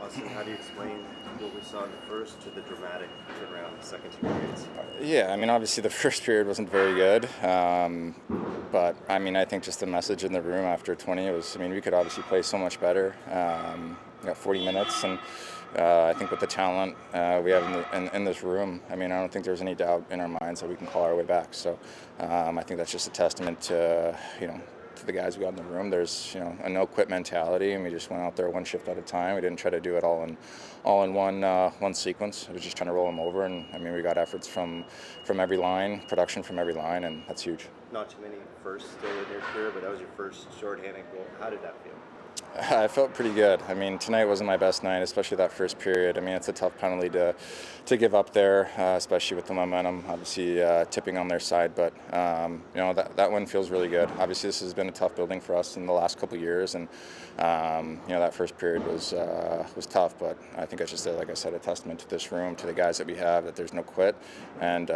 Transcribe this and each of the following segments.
Auston, how do you explain what we saw in the first to the dramatic turnaround in the second two periods? Yeah, I mean, obviously the first period wasn't very good, but I mean, I think just the message in the room after 20 was, I mean, we could obviously play so much better. We got 40 minutes, and I think with the talent we have in this room, I mean, I don't think there's any doubt in our minds that we can claw our way back. So I think that's just a testament to, to the guys we got in the room. There's a no quit mentality, and we just went out there one shift at a time. We didn't try to do it all in one sequence. We was just trying to roll them over, and I mean, we got efforts from every line, production from every line, and that's huge. Not too many firsts in your career, but that was your first shorthanded goal. How did that feel? I felt pretty good. I mean, tonight wasn't my best night, especially that first period. I mean, it's a tough penalty to give up there, especially with the momentum obviously tipping on their side. But that one feels really good. Obviously, this has been a tough building for us in the last couple of years, and that first period was tough. But I think it's just like I said, a testament to this room, to the guys that we have, that there's no quit. And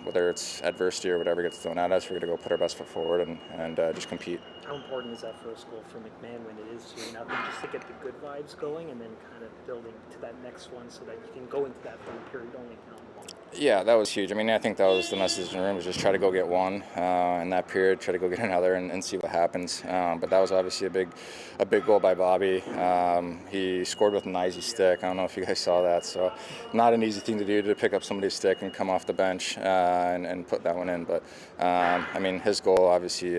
whether it's adversity or whatever gets thrown at us, we're going to go put our best foot forward and just compete. How important is that first goal for McMann when it is 2-0, just to get the good vibes going and then kind of building to that next one so that you can go into that third period only count one? Yeah, that was huge. I mean, I think that was the message in the room, was just try to go get one in that period, try to go get another and see what happens. But that was obviously a big goal by Bobby. He scored with an easy stick. I don't know if you guys saw that. So not an easy thing to do, to pick up somebody's stick and come off the bench and put that one in. But I mean, his goal, obviously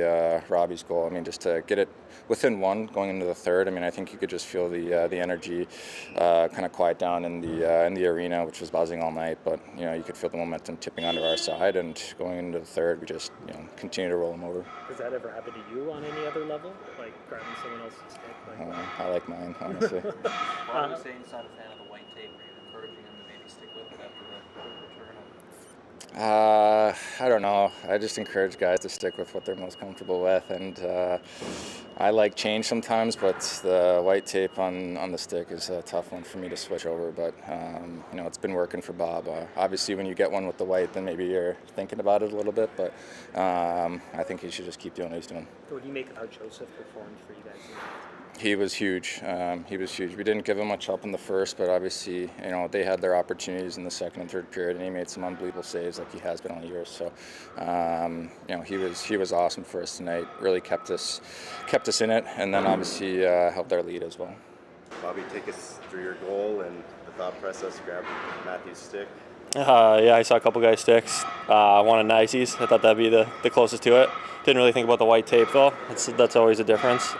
Robbie's goal, I mean, just to get it within one going into the third. I mean, I think you could just feel the energy kind of quiet down in the arena, which was buzzing all night. But you could feel the momentum tipping onto our side, and going into the third, we just continue to roll them over. Does that ever happen to you on any other level, like grabbing someone else's stick? I like mine, honestly. Why would you say he's not a fan of the white tape? Are you encouraging him to maybe stick with it after the return? I don't know. I just encourage guys to stick with what they're most comfortable with, and I like change sometimes, but the white tape on the stick is a tough one for me to switch over. But it's been working for Bob. Obviously, when you get one with the white, then maybe you're thinking about it a little bit. But I think he should just keep doing what he's doing. What do you make of how Joseph performed for you guys? He was huge. We didn't give him much help in the first, but obviously, they had their opportunities in the second and third period, and he made some unbelievable saves like he has been all year. So, he was awesome for us tonight. Really kept us in it, and then obviously helped our lead as well. Bobby, take us through your goal and the thought process. Grab Matthews' stick. Yeah, I saw a couple guys' sticks. One of Nicey's. I thought that'd be the closest to it. Didn't really think about the white tape though. That's always a difference.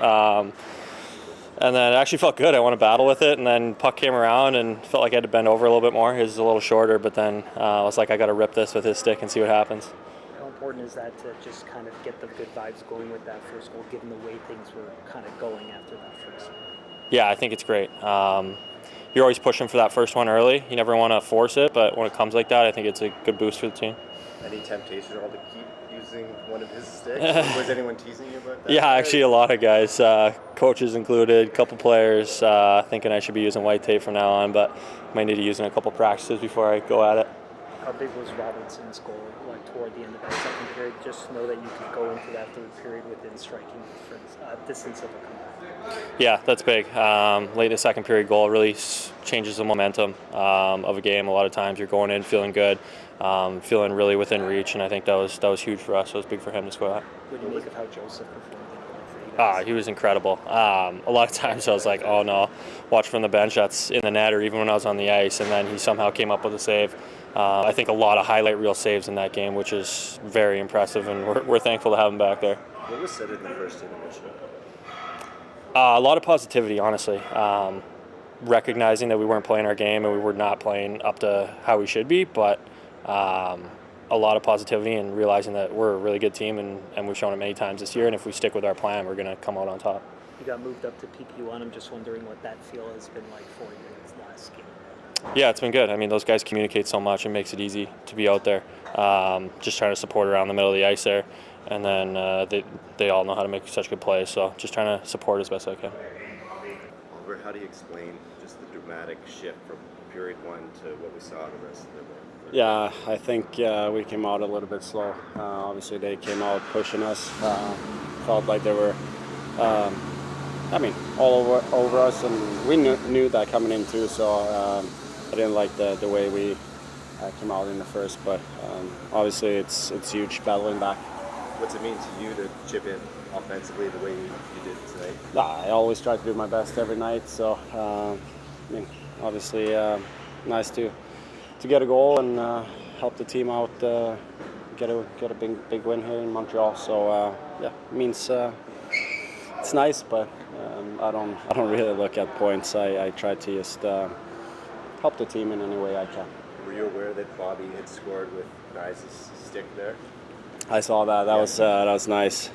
And then it actually felt good. I won a battle with it, and then puck came around and felt like I had to bend over a little bit more. He was a little shorter, but then I was like, I got to rip this with his stick and see what happens. How important is that to just kind of get the good vibes going with that first goal, given the way things were kind of going after that first one? Yeah, I think it's great. You're always pushing for that first one early. You never want to force it, but when it comes like that, I think it's a good boost for the team. Any temptation at all to keep using one of his sticks? Was anyone teasing you about that? Yeah, actually a lot of guys, coaches included, a couple players thinking I should be using white tape from now on, but might need to use it in a couple practices before I go at it. How big was Robinson's goal toward the end of that second period? Just know that you could go into that third period within striking distance of a comeback. Yeah, that's big. Late in the second period goal really changes the momentum of a game. A lot of times you're going in feeling good, feeling really within reach, and I think that was huge for us. So it was big for him to score that. What do you make of how Joseph performed in the goal? He was incredible. A lot of times I was like, oh no, watch from the bench, that's in the net, or even when I was on the ice, and then he somehow came up with a save. I think a lot of highlight reel saves in that game, which is very impressive, and we're thankful to have him back there. What was said in the first intermission? A lot of positivity, honestly. Recognizing that we weren't playing our game and we were not playing up to how we should be, but a lot of positivity and realizing that we're a really good team and we've shown it many times this year, and if we stick with our plan, we're going to come out on top. You got moved up to PP1. I'm just wondering what that feel has been like for you in this last game. Yeah, it's been good. I mean, those guys communicate so much. It makes it easy to be out there. Just trying to support around the middle of the ice there. And then they all know how to make such good plays. So just trying to support as best I can. Olver, how do you explain just the dramatic shift from period one to what we saw the rest of the way? Yeah, I think we came out a little bit slow. Obviously, they came out pushing us. Felt like they were, all over us, and we knew that coming in too. So I didn't like the way we came out in the first, but obviously it's huge battling back. What's it mean to you to chip in offensively the way you did tonight? I always try to do my best every night. So I mean, obviously nice to get a goal and help the team out. Get a big win here in Montreal. So yeah, it means it's nice, but I don't really look at points. I try to just help the team in any way I can. Were you aware that Bobby had scored with Nice's stick there? I saw that. That was nice.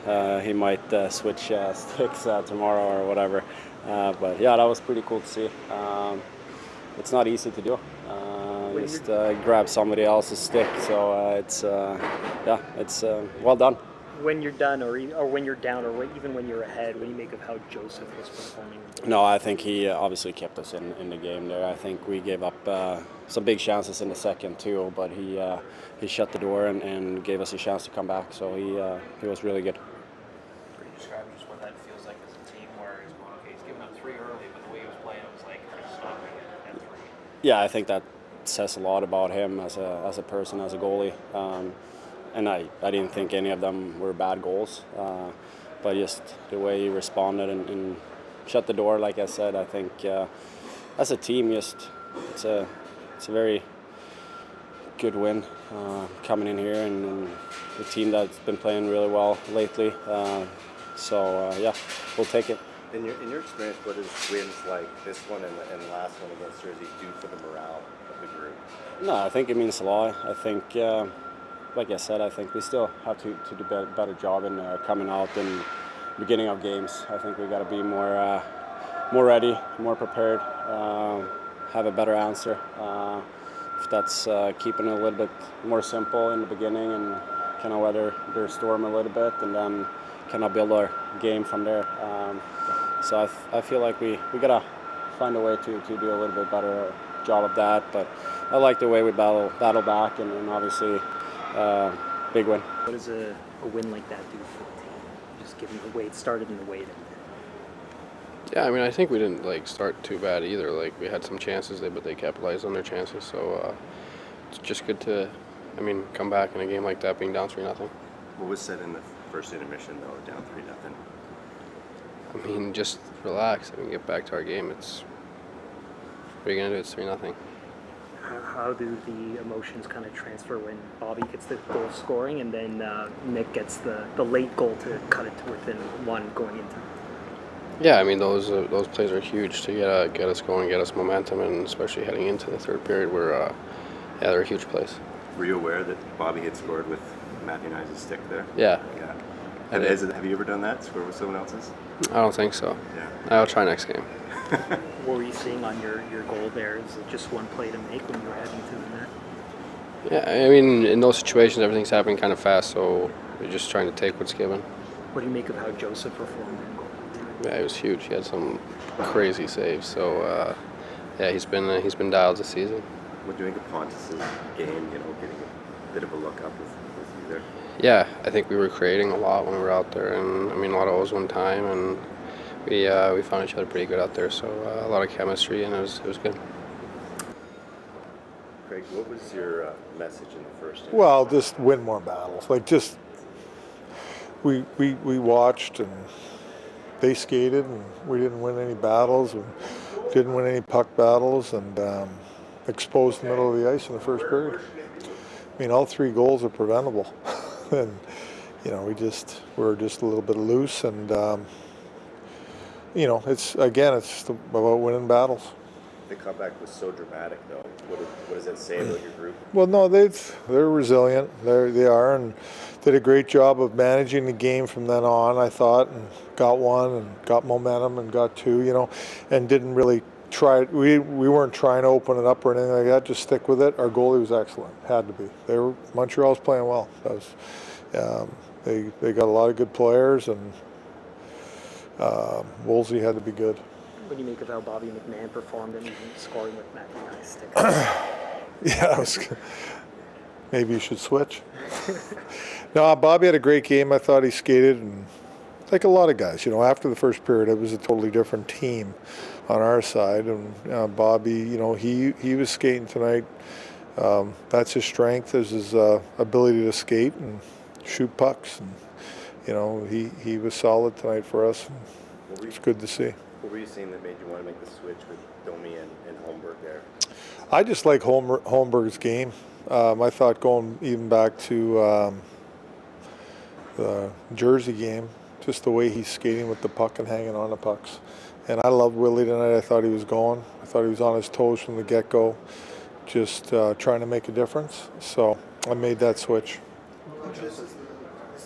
He might switch sticks tomorrow or whatever. But yeah, that was pretty cool to see. It's not easy to do. Just grab somebody else's stick. So it's well done. When you're done, or when you're down, or even when you're ahead, what do you make of how Joseph was performing? No, I think he obviously kept us in the game there. I think we gave up some big chances in the second too, but he shut the door and gave us a chance to come back. So he was really good. Could you describe just what that feels like as a team where he's going, okay, he's giving up 3 early, but the way he was playing, it was like kind of stopping it at 3. Yeah, I think that says a lot about him as a person, as a goalie. And I didn't think any of them were bad goals, but just the way he responded and shut the door, like I said, I think as a team, it's a very good win coming in here, and the team that's been playing really well lately. So yeah, we'll take it. In your experience, what does wins like this one and the last one against Jersey do for the morale of the group? No, I think it means a lot. I think, like I said, I think we still have to do a better job in coming out in the beginning of games. I think we got to be more ready, more prepared, have a better answer. If that's keeping it a little bit more simple in the beginning and kind of weather their storm a little bit, and then kind of build our game from there. So I feel like we gotta find a way to do a little bit better job of that. But I like the way we battle back, and obviously big win. What does a win like that do for the team? Just given the way it started and the way it ended. Yeah, I mean, I think we didn't start too bad either. Like, we had some chances, but they capitalized on their chances. So it's just good to, come back in a game like that, being down 3-0. What was said in the first intermission though, down 3-0? Just relax. Get back to our game. What are you gonna do? It's 3-0. How do the emotions kind of transfer when Bobby gets the goal scoring and then Nick gets the late goal to cut it to within 1 going into? Yeah, those plays are huge to get us going, get us momentum, and especially heading into the third period where they're huge plays. Were you aware that Bobby had scored with Matthew Nice's stick there? Yeah. Have you ever done that? Score with someone else's? I don't think so. Yeah. I'll try next game. What were you seeing on your goal there? Is it just one play to make when you were heading to the net? Yeah, in those situations, everything's happening kind of fast, so we're just trying to take what's given. What do you make of how Joseph performed in goal? Yeah, he was huge. He had some crazy saves. So, he's been dialed this season. What do you think of Pontus's game? Getting a bit of a look up with you there. Yeah, I think we were creating a lot when we were out there, and a lot of O's one time, and we found each other pretty good out there. So a lot of chemistry, and it was good. Craig, what was your message in the first inning? Well, just win more battles. We watched and they skated, and we didn't win any battles, and didn't win any puck battles, and exposed the middle of the ice in the first period. All 3 goals are preventable, and we're just a little bit loose, and it's just about winning battles. The comeback was so dramatic, though. What does that say about your group? Well, no, they're resilient. They are, and did a great job of managing the game from then on, I thought, and got 1 and got momentum and got 2, and didn't really try. We weren't trying to open it up or anything like that. Just stick with it. Our goalie was excellent. Had to be. Montreal's playing well. That was, they got a lot of good players, and Woolsey had to be good. What do you make of how Bobby McMann performed and even scoring with Matthew Nice's stick? Yeah, maybe you should switch. No, Bobby had a great game. I thought he skated, and like a lot of guys. You know, after the first period, it was a totally different team on our side, and Bobby, you know, he was skating tonight. That's his strength, is his ability to skate and shoot pucks, and you know, he was solid tonight for us. It's good to see. What were you seeing that made you want to make the switch with Domi and Holmberg there? I just like Holmberg's game. I thought going even back to the Jersey game, just the way he's skating with the puck and hanging on the pucks. And I love Willie tonight. I thought he was going. I thought he was on his toes from the get-go, just trying to make a difference. So I made that switch. This is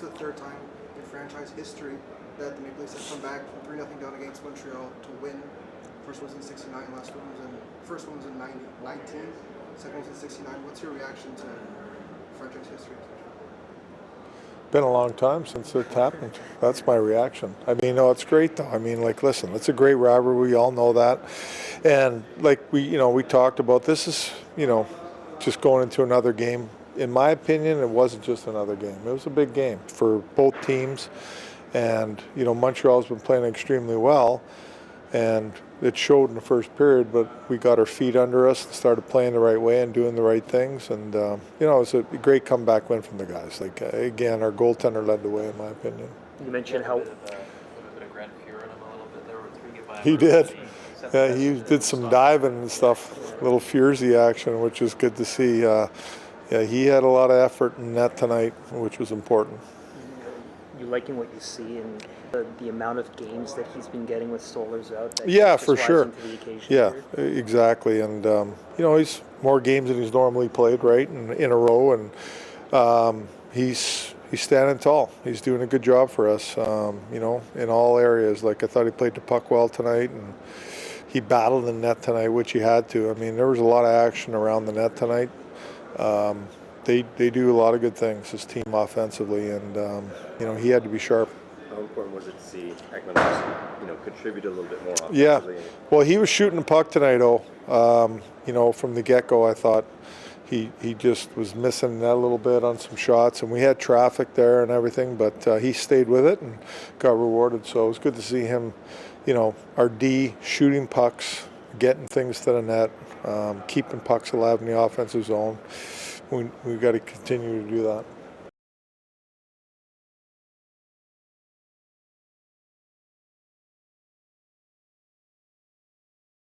the third time in franchise history that the Maple Leafs have come back from 3-0 down against Montreal to win. First one was in '69, first one was in '19, second was in '69. What's your reaction to franchise history? Been a long time since it happened. That's my reaction. I mean, no, it's great though. I mean, like, listen, it's a great rivalry. We all know that, and like we talked about, this is, you know, just going into another game. In my opinion, it wasn't just another game. It was a big game for both teams, and you know, Montreal's been playing extremely well, and it showed in the first period, but we got our feet under us and started playing the right way and doing the right things. And, you know, it's a great comeback win from the guys. Like, again, our goaltender led the way, in my opinion. You mentioned how... He did. Yeah, he did some diving and stuff, little Furzy action, which is good to see. Yeah, he had a lot of effort in net tonight, which was important. You liking what you see in the amount of games that he's been getting with Stolarz out? That Yeah, he's for just sure. rising to the occasion Yeah, here? exactly. And, you know, he's more games than he's normally played, right, in a row. And he's standing tall. He's doing a good job for us, you know, in all areas. Like, I thought he played the puck well tonight, and he battled in net tonight, which he had to. I mean, there was a lot of action around the net tonight. They do a lot of good things, this team offensively, and you know, he had to be sharp. How important was it to see Ekman-Larsson, you know, contribute a little bit more offensively? Yeah, well, he was shooting the puck tonight, you know, from the get-go. I thought he just was missing that a little bit on some shots, and we had traffic there and everything, but he stayed with it and got rewarded. So it was good to see him, you know, our D shooting pucks, getting things to the net, keeping pucks alive in the offensive zone. We've got to continue to do that.